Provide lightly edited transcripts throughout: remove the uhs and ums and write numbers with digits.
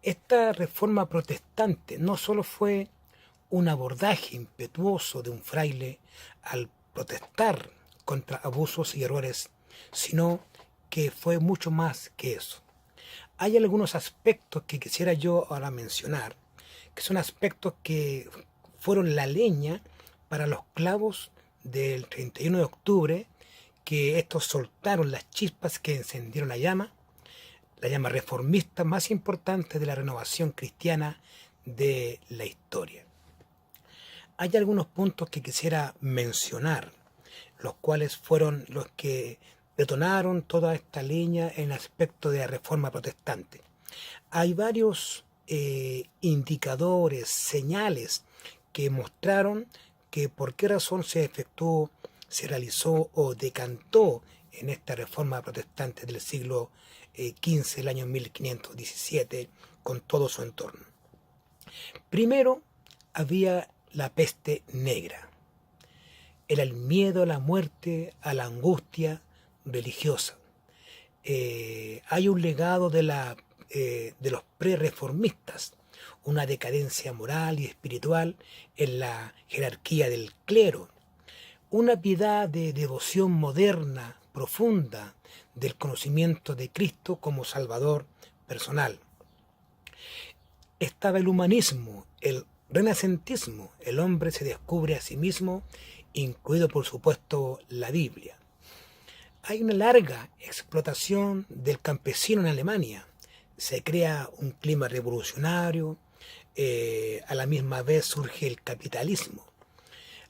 Esta reforma protestante no solo fue un abordaje impetuoso de un fraile al protestar contra abusos y errores, sino que fue mucho más que eso. Hay algunos aspectos que quisiera yo ahora mencionar, que son aspectos que fueron la leña para los clavos del 31 de octubre, que estos soltaron las chispas que encendieron la llama reformista más importante de la renovación cristiana de la historia. Hay algunos puntos que quisiera mencionar, los cuales fueron los que detonaron toda esta leña en el aspecto de la reforma protestante. Hay varios indicadores, señales que mostraron que por qué razón se efectuó, se realizó o decantó en esta reforma protestante del siglo XV, el año 1517, con todo su entorno. Primero, había la peste negra. Era el miedo a la muerte, a la angustia religiosa. Hay un legado de los pre-reformistas, una decadencia moral y espiritual en la jerarquía del clero, una piedad de devoción moderna, profunda, del conocimiento de Cristo como Salvador personal. Estaba el humanismo, el renacentismo, el hombre se descubre a sí mismo, incluido por supuesto la Biblia. Hay una larga explotación del campesino en Alemania. Se crea un clima revolucionario, a la misma vez surge el capitalismo.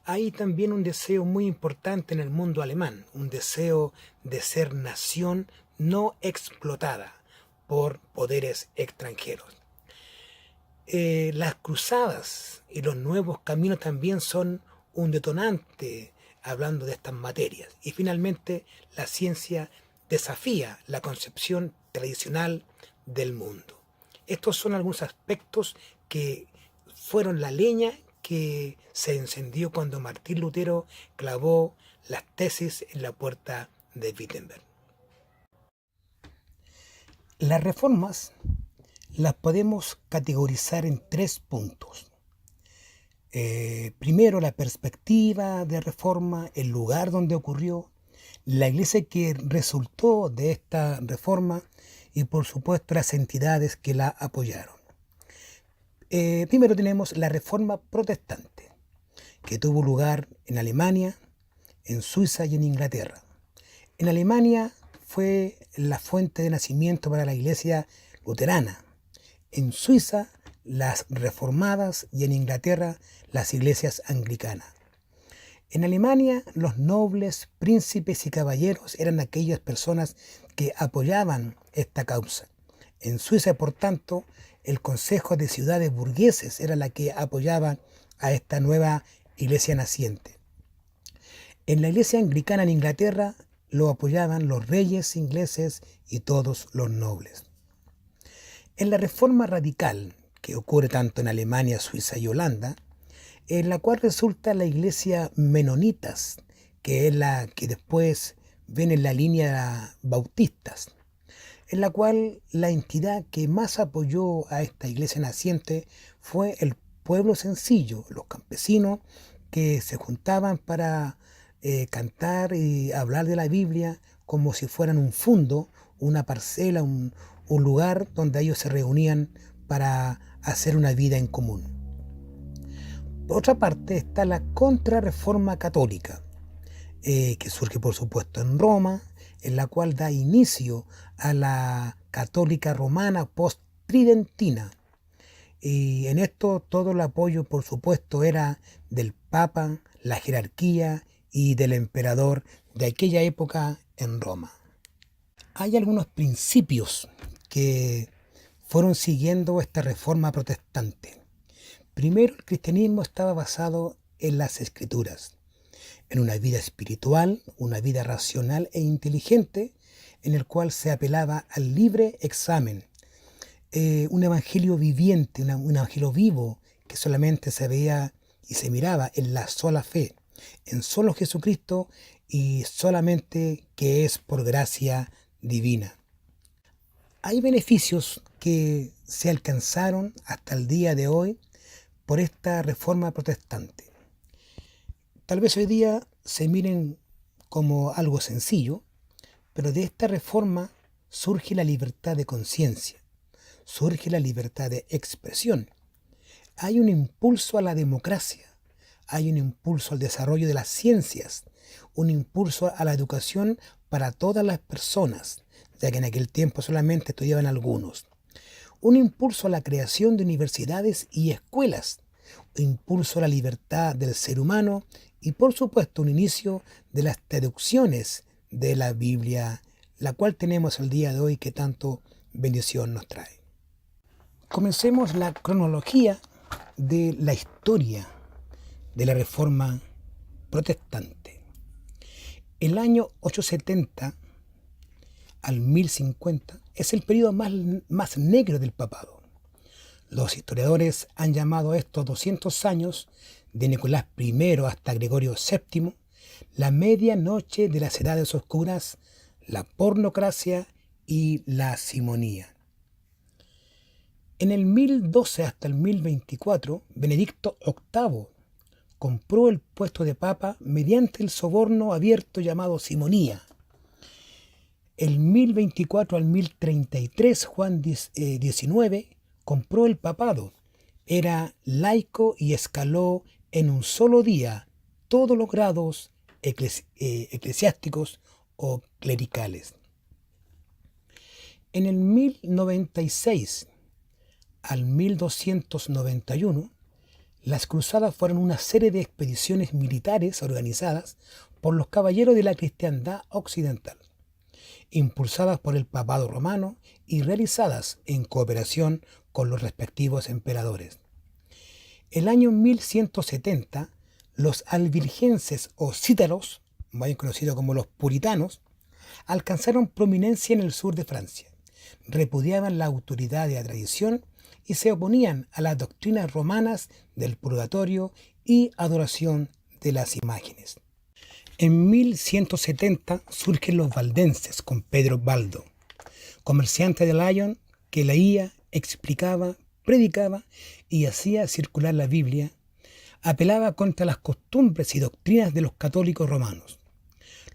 Hay también un deseo muy importante en el mundo alemán, un deseo de ser nación no explotada por poderes extranjeros. Las cruzadas y los nuevos caminos también son un detonante hablando de estas materias. Y finalmente, la ciencia desafía la concepción tradicional del mundo. Estos son algunos aspectos que fueron la leña que se encendió cuando Martín Lutero clavó las tesis en la puerta de Wittenberg. Las reformas las podemos categorizar en 3 puntos. Primero, la perspectiva de reforma, el lugar donde ocurrió, la iglesia que resultó de esta reforma y por supuesto las entidades que la apoyaron. Primero tenemos la reforma protestante, que tuvo lugar en Alemania, en Suiza y en Inglaterra. En Alemania fue la fuente de nacimiento para la iglesia luterana. En Suiza, las reformadas, y en Inglaterra, las iglesias anglicanas. En Alemania, los nobles, príncipes y caballeros eran aquellas personas que apoyaban esta causa. En Suiza, por tanto, el Consejo de Ciudades Burgueses era la que apoyaba a esta nueva iglesia naciente. En la iglesia anglicana en Inglaterra lo apoyaban los reyes ingleses y todos los nobles. En la reforma radical, que ocurre tanto en Alemania, Suiza y Holanda, en la cual resulta la iglesia menonitas, que es la que después viene en la línea bautistas, en la cual la entidad que más apoyó a esta iglesia naciente fue el pueblo sencillo, los campesinos que se juntaban para cantar y hablar de la Biblia como si fueran un fundo, una parcela, un lugar donde ellos se reunían para hacer una vida en común. Por otra parte está la contrarreforma católica, que surge por supuesto en Roma, en la cual da inicio a la católica romana post-tridentina. Y en esto todo el apoyo por supuesto era del Papa, la jerarquía y del emperador de aquella época en Roma. Hay algunos principios que fueron siguiendo esta reforma protestante. Primero, el cristianismo estaba basado en las escrituras, en una vida espiritual, una vida racional e inteligente, en el cual se apelaba al libre examen, un evangelio viviente, un evangelio vivo, que solamente se veía y se miraba en la sola fe, en solo Jesucristo y solamente que es por gracia divina. Hay beneficios que se alcanzaron hasta el día de hoy por esta reforma protestante. Tal vez hoy día se miren como algo sencillo, pero de esta reforma surge la libertad de conciencia, surge la libertad de expresión. Hay un impulso a la democracia, hay un impulso al desarrollo de las ciencias, un impulso a la educación para todas las personas, ya que en aquel tiempo solamente estudiaban algunos. Un impulso a la creación de universidades y escuelas, un impulso a la libertad del ser humano y por supuesto un inicio de las traducciones de la Biblia, la cual tenemos el día de hoy que tanto bendición nos trae. Comencemos la cronología de la historia de la Reforma Protestante. El año 870 al 1050 es el periodo más negro del papado. Los historiadores han llamado estos 200 años, de Nicolás I hasta Gregorio VII, la medianoche de las edades oscuras, la pornocracia y la simonía. En el 1012 hasta el 1024, Benedicto VIII compró el puesto de papa mediante el soborno abierto llamado simonía. El 1024 al 1033, Juan XIX compró el papado. Era laico y escaló en un solo día todos los grados eclesiásticos o clericales. En el 1096 al 1291, las cruzadas fueron una serie de expediciones militares organizadas por los caballeros de la cristiandad occidental, impulsadas por el papado romano y realizadas en cooperación con los respectivos emperadores. El año 1170, los albigenses o cítaros, más conocidos como los puritanos, alcanzaron prominencia en el sur de Francia. Repudiaban la autoridad de la tradición y se oponían a las doctrinas romanas del purgatorio y adoración de las imágenes. En 1170 surgen los valdenses con Pedro Baldo, comerciante de Lyon que leía, explicaba, predicaba y hacía circular la Biblia, apelaba contra las costumbres y doctrinas de los católicos romanos.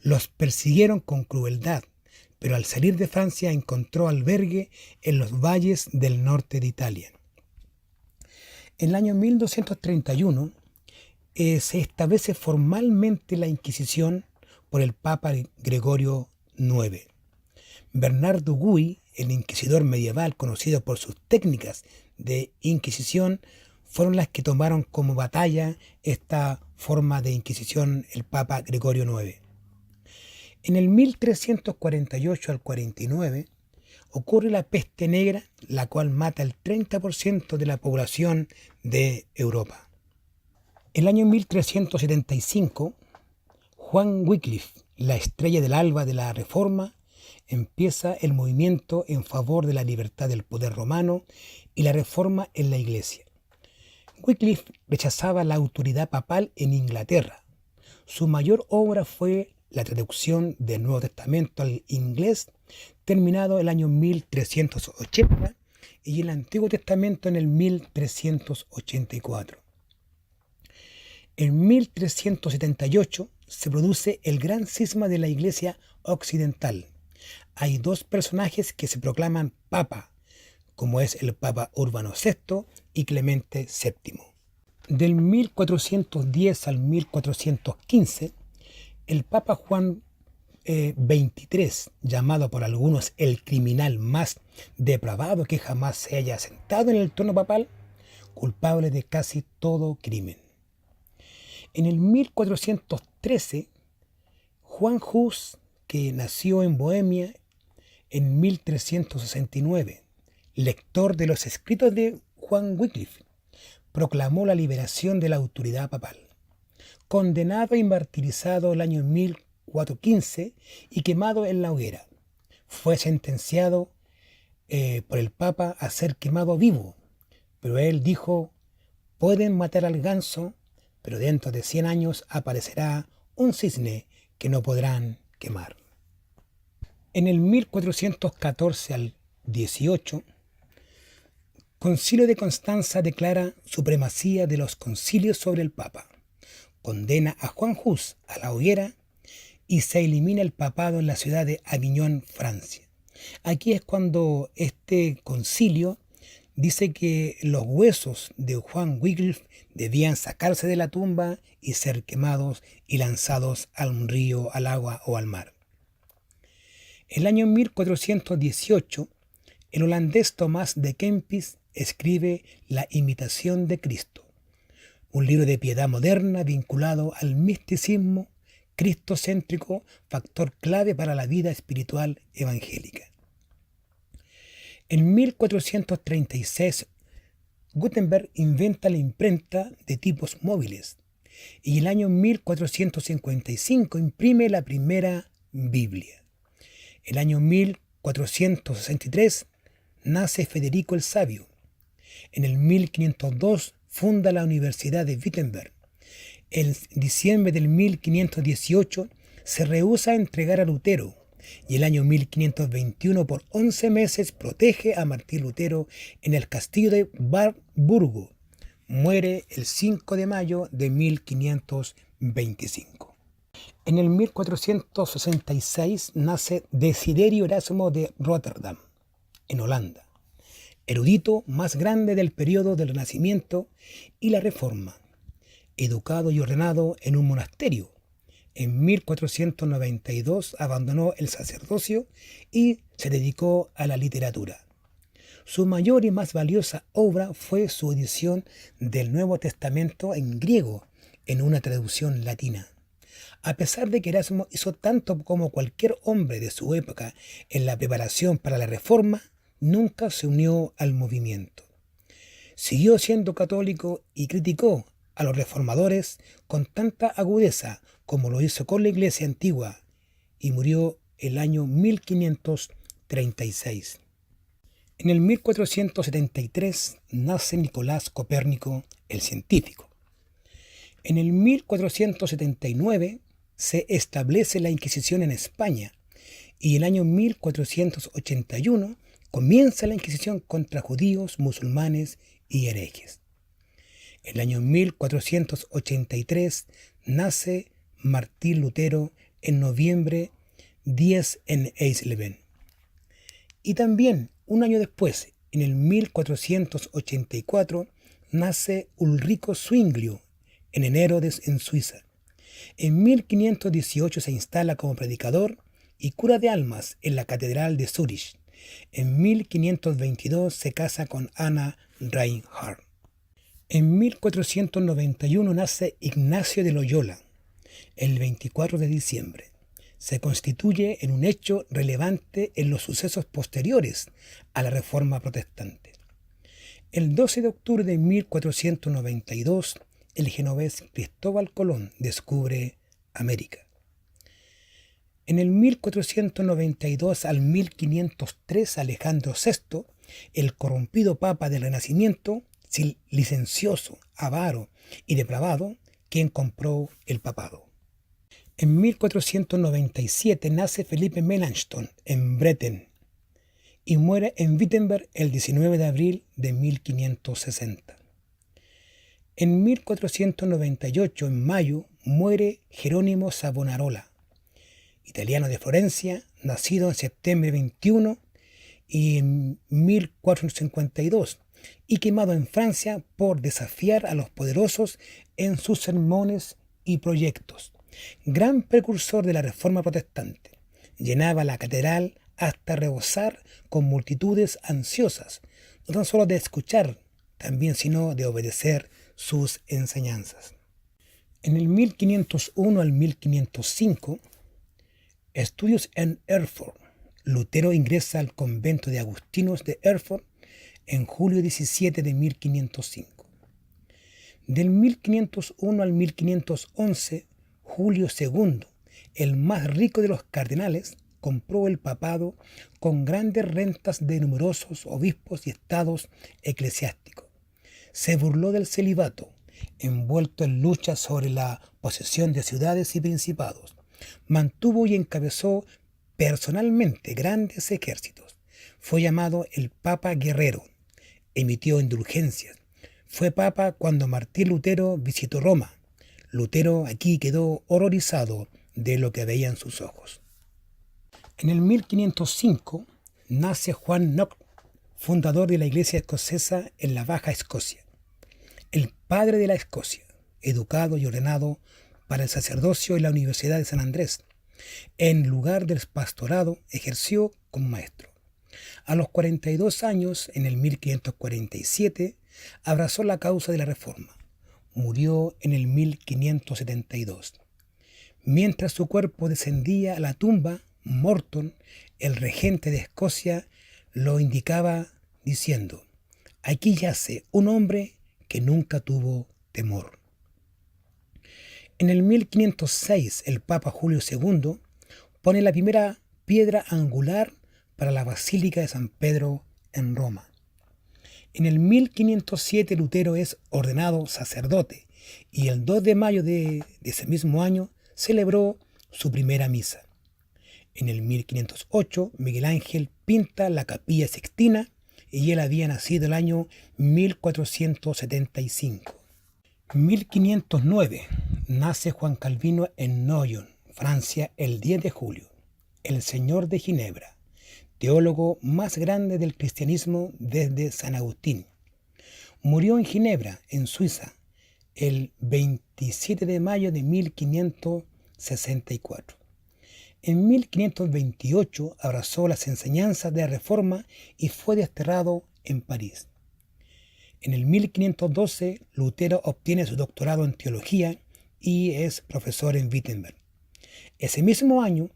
Los persiguieron con crueldad, pero al salir de Francia encontró albergue en los valles del norte de Italia. En el año 1231 se establece formalmente la Inquisición por el Papa Gregorio IX. Bernardo Gui, el inquisidor medieval conocido por sus técnicas de inquisición, fueron las que tomaron como batalla esta forma de inquisición el Papa Gregorio IX. En el 1348 al 49 ocurre la peste negra, la cual mata el 30% de la población de Europa. El año 1375, Juan Wycliffe, la estrella del alba de la Reforma, empieza el movimiento en favor de la libertad del poder romano y la reforma en la Iglesia. Wycliffe rechazaba la autoridad papal en Inglaterra. Su mayor obra fue la traducción del Nuevo Testamento al inglés, terminado el año 1380, y el Antiguo Testamento en el 1384. En 1378 se produce el gran cisma de la Iglesia occidental. Hay dos personajes que se proclaman papa, como es el Papa Urbano VI y Clemente VII. Del 1410 al 1415, el Papa Juan XXIII, llamado por algunos el criminal más depravado que jamás se haya sentado en el trono papal, culpable de casi todo crimen. En el 1413, Juan Hus, que nació en Bohemia en 1369, lector de los escritos de Juan Wycliffe, proclamó la liberación de la autoridad papal. Condenado y martirizado el año 1415 y quemado en la hoguera, fue sentenciado por el Papa a ser quemado vivo, pero él dijo: pueden matar al ganso, pero dentro de 100 años aparecerá un cisne que no podrán quemar. En el 1414 al 18, Concilio de Constanza declara supremacía de los concilios sobre el Papa, condena a Juan Hus a la hoguera y se elimina el papado en la ciudad de Aviñón, Francia. Aquí es cuando este concilio dice que los huesos de Juan Wycliffe debían sacarse de la tumba y ser quemados y lanzados al río, al agua o al mar. El año 1418, el holandés Tomás de Kempis escribe La imitación de Cristo, un libro de piedad moderna vinculado al misticismo cristocéntrico, factor clave para la vida espiritual evangélica. En 1436, Gutenberg inventa la imprenta de tipos móviles y en el año 1455 imprime la primera Biblia. El año 1463 nace Federico el Sabio. En el 1502 funda la Universidad de Wittenberg. En diciembre del 1518 se rehúsa a entregar a Lutero y el año 1521 por 11 meses protege a Martín Lutero en el castillo de Warburgo. Muere el 5 de mayo de 1525. En el 1466 nace Desiderio Erasmo de Rotterdam, en Holanda, erudito más grande del periodo del Renacimiento y la Reforma, educado y ordenado en un monasterio. En 1492 abandonó el sacerdocio y se dedicó a la literatura. Su mayor y más valiosa obra fue su edición del Nuevo Testamento en griego, en una traducción latina. A pesar de que Erasmo hizo tanto como cualquier hombre de su época en la preparación para la Reforma, nunca se unió al movimiento. Siguió siendo católico y criticó a los reformadores con tanta agudeza como lo hizo con la Iglesia antigua, y murió el año 1536. En el 1473 nace Nicolás Copérnico, el científico. En el 1479 se establece la Inquisición en España y en el año 1481 comienza la Inquisición contra judíos, musulmanes y herejes. En el año 1483 nace Martín Lutero en noviembre 10 en Eisleben. Y también un año después, en el 1484, nace Ulrico Zwinglio en enero en Suiza. En 1518 se instala como predicador y cura de almas en la Catedral de Zúrich. En 1522 se casa con Anna Reinhardt. En 1491 nace Ignacio de Loyola, el 24 de diciembre. Se constituye en un hecho relevante en los sucesos posteriores a la Reforma Protestante. El 12 de octubre de 1492, el genovés Cristóbal Colón descubre América. En el 1492 al 1503, Alejandro VI, el corrompido papa del Renacimiento, licencioso, avaro y depravado, quien compró el papado. En 1497 nace Felipe Melanchthon en Bretten y muere en Wittenberg el 19 de abril de 1560. En 1498, en mayo, muere Jerónimo Savonarola, italiano de Florencia, nacido en septiembre 21 y en 1452, y quemado en Francia por desafiar a los poderosos en sus sermones y proyectos. Gran precursor de la Reforma Protestante, llenaba la catedral hasta rebosar con multitudes ansiosas, no tan solo de escuchar, también sino de obedecer sus enseñanzas. En el 1501 al 1505, estudios en Erfurt. Lutero ingresa al convento de agustinos de Erfurt en julio 17 de 1505. Del 1501 al 1511, Julio II, el más rico de los cardenales, compró el papado con grandes rentas de numerosos obispos y estados eclesiásticos. Se burló del celibato, envuelto en lucha sobre la posesión de ciudades y principados. Mantuvo y encabezó personalmente grandes ejércitos. Fue llamado el Papa Guerrero. emitió indulgencias. Fue papa cuando Martín Lutero visitó Roma. Lutero aquí quedó horrorizado de lo que veían sus ojos. En el 1505 nace Juan Knox, fundador de la Iglesia escocesa en la Baja Escocia, el padre de la Escocia, educado y ordenado para el sacerdocio en la Universidad de San Andrés. En lugar del pastorado, ejerció como maestro. A los 42 años, en el 1547, abrazó la causa de la Reforma. Murió en el 1572. Mientras su cuerpo descendía a la tumba, Morton, el regente de Escocia, lo indicaba diciendo: «Aquí yace un hombre que nunca tuvo temor». En el 1506, el Papa Julio II pone la primera piedra angular para la Basílica de San Pedro en Roma. En el 1507 Lutero es ordenado sacerdote y el 2 de mayo de ese mismo año celebró su primera misa. En el 1508 Miguel Ángel pinta la Capilla Sixtina y él había nacido el año 1475. En 1509 nace Juan Calvino en Noyon, Francia, el 10 de julio, el Señor de Ginebra, teólogo más grande del cristianismo desde San Agustín. Murió en Ginebra, en Suiza, el 27 de mayo de 1564. En 1528 abrazó las enseñanzas de la Reforma y fue desterrado en París. En el 1512 Lutero obtiene su doctorado en teología y es profesor en Wittenberg. Ese mismo año,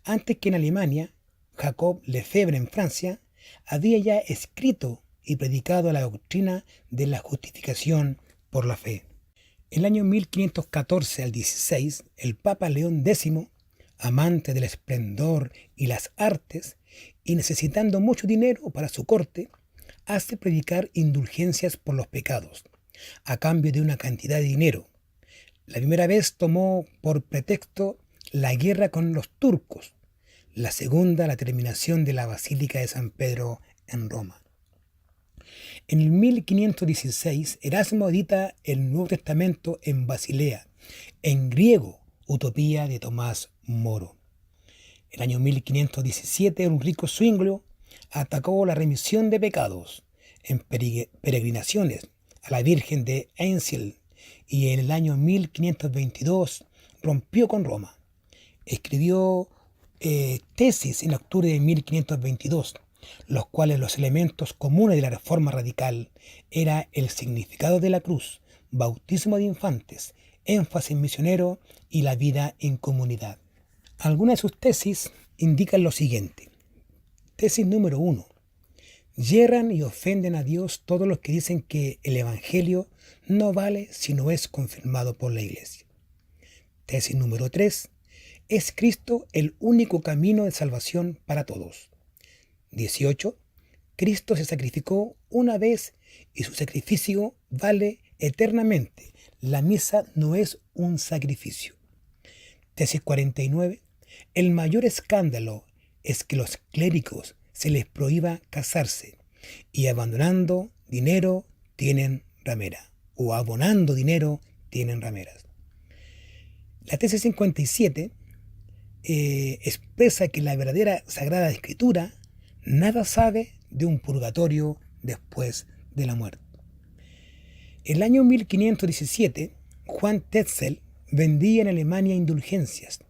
antes que en Alemania, Jacob Lefebvre en Francia había ya escrito y predicado la doctrina de la justificación por la fe. El año 1514 al 16, el Papa León X, amante del esplendor y las artes y necesitando mucho dinero para su corte, hace predicar indulgencias por los pecados, a cambio de una cantidad de dinero. La primera vez tomó por pretexto la guerra con los turcos, la segunda la terminación de la Basílica de San Pedro en Roma. En el 1516 Erasmo edita el Nuevo Testamento en Basilea, en griego, Utopía de Tomás Moro. El año 1517 un rico zwinglio atacó la remisión de pecados en peregrinaciones a la Virgen de Einsiedel y en el año 1522 rompió con Roma. Escribió tesis en octubre de 1522, los cuales los elementos comunes de la Reforma Radical era el significado de la cruz, bautismo de infantes, énfasis misionero y la vida en comunidad. Algunas de sus tesis indican lo siguiente. Tesis número 1. Yerran y ofenden a Dios todos los que dicen que el Evangelio no vale si no es confirmado por la Iglesia. Tesis número 3. Es Cristo el único camino de salvación para todos. 18. Cristo se sacrificó una vez y su sacrificio vale eternamente. La misa no es un sacrificio. Tesis 49. El mayor escándalo es que los clérigos se les prohíba casarse y abandonando dinero tienen ramera o abonando dinero tienen rameras. La tesis 57 expresa que la verdadera Sagrada Escritura nada sabe de un purgatorio después de la muerte. El año 1517, Juan Tetzel vendía en Alemania indulgencias.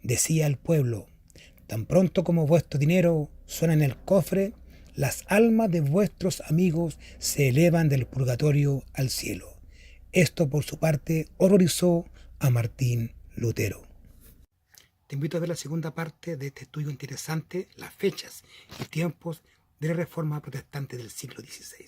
Decía al pueblo: tan pronto como vuestro dinero suena en el cofre, las almas de vuestros amigos se elevan del purgatorio al cielo. Esto, por su parte, horrorizó a Martín Lutero. Te invito a ver la segunda parte de este estudio interesante, las fechas y tiempos de la Reforma Protestante del siglo XVI.